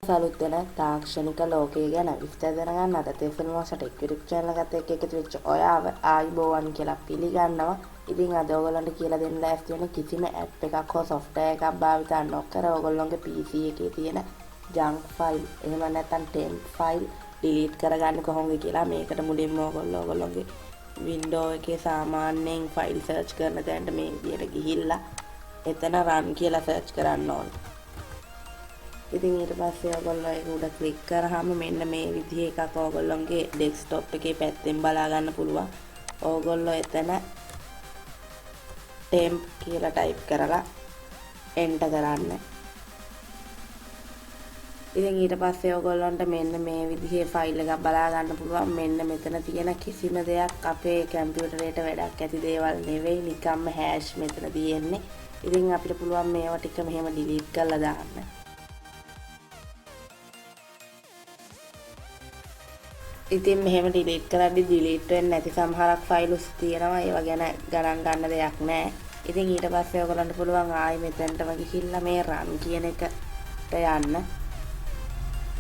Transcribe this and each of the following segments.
තවත් අලුත් වෙන තාක්ෂණික ලෝකය ගැන විස්තර දැනගන්න අද තෙසල් මොසට YouTube channel එකත් එක්ක එකතු වෙච්ච ඔයාව ආයිබෝවන් කියලා පිළිගන්නවා. ඉතින් අද ඔයගොල්ලන්ට කියලා දෙන්න ලෑස්ති වෙන කිසිම app එකක් හෝ software එකක් භාවිත නොකර ඔයගොල්ලෝගේ PC එකේ තියෙන junk file එහෙම නැත්නම් temp file delete කරගන්න කොහොමද කියලා මේකට මුලින්ම ඔයගොල්ලෝගේ Windows එකේ සාමාන්‍යයෙන් file search කරන තැනට මේ විදියට ගිහිල්ලා එතන run කියලා search කරන්න ඕනේ. ඉතින් ඊට පස්සේ ඔයගොල්ලෝ ඒක උඩ ක්ලික් කරාම මෙන්න මේ විදිහේ එකක් ඔයගොල්ලෝගේ ඩෙස්ක්ටොප් එකේ පැත්තෙන් බලා ගන්න පුළුවන්. ඔයගොල්ලෝ එතන temp කියලා ටයිප් කරලා enter කරන්න. ඉතින් ඊට පස්සේ ඔයගොල්ලන්ට මෙන්න මේ විදිහේ ෆයිල් එකක් බලා ගන්න පුළුවන්. මෙන්න මෙතන තියෙන කිසිම දෙයක් අපේ කම්පියුටරේට වැඩක් ඇති දේවල් නෙවෙයි. නිකම්ම hash මෙතන තියෙන්නේ. ඉතින් අපිට පුළුවන් මේවා ටික මෙහෙම delete කරලා දාන්න. ඉතින් මෙහෙම delete කරද්දි delete වෙන්නේ නැති සමහරක් ෆයිල්ස් තියෙනවා. ඒවා ගැන ගණන් ගන්න දෙයක් නැහැ. ඉතින් ඊට පස්සේ ඔයගොල්ලන්ට පුළුවන් ආයි මෙතනටම ගිහිල්ලා මේ run කියන එකට යන්න.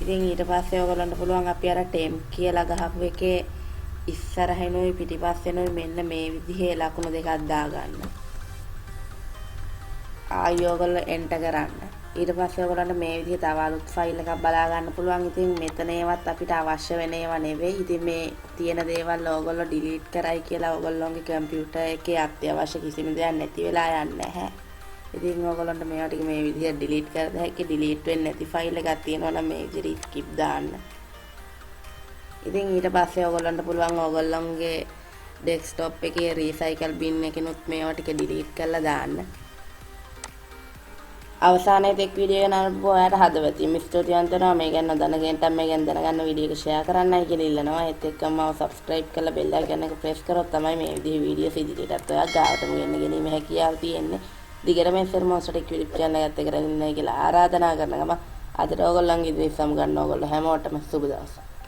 ඉතින් ඊට පස්සේ ඔයගොල්ලන්ට පුළුවන් අපි අර temp කියලා ගහපු එකේ ඉස්සරහිනුයි පිටිපස්සෙනුයි මෙන්න මේ විදිහේ ලකුණු දෙකක් දාගන්න. ආයි ඔයගොල්ලෝ enter කරන්න. ඊට පස්සේ ඔයගොල්ලන්ට මේ විදිහේ තව අලුත් ෆයිල් එකක් බලා ගන්න පුළුවන්. ඉතින් මෙතන ඒවත් අපිට අවශ්‍ය වෙන ඒවා නෙවෙයි. ඉතින් මේ තියෙන දේවල් ඔයගොල්ලෝ delete කරයි කියලා ඔයගොල්ලෝගේ කම්පියුටර් එකේ අත්‍යවශ්‍ය කිසිම දෙයක් නැති වෙලා යන්නේ නැහැ. ඉතින් ඔයගොල්ලන්ට මේවා ටික මේ විදිහට delete කරද හැකි. delete වෙන්නේ නැති ෆයිල් එකක් තියෙනවා නම් මේ විදිහට skip දාන්න. ඉතින් ඊට පස්සේ ඔයගොල්ලන්ට පුළුවන් ඔයගොල්ලන්ගේ desktop එකේ recycle bin එකනොත් මේවා ටික delete කරලා දාන්න. අවසානයේ තෙක් වීඩියෝ එක නරඹපු ඔයාලට හදවතින්ම ස්තුතිවන්ත වෙනවා. මේ ගැන දැනගෙනට මේ ගැන දැනගන්න වීඩියෝ එක share කරන්නයි කියලා ඉල්ලනවා. ඒත් එක්කම මාව subscribe කරලා bell icon එක press කරොත් තමයි මේ විදිහේ වීඩියෝස් ඉදිරියටත් ඔයා ගාවටම ගෙන්න ගැනීම හැකියාව තියෙන්නේ. දිගට මේ සර්මොස්ට YouTube channel එකත් එක්ක රැඳෙන්නයි කියලා ආරාධනා කරන ගම අදට ඔයගොල්ලන්ගේ ඉදිරියට සමු ගන්න ඕගොල්ලෝ හැමෝටම සුබ දවසක්.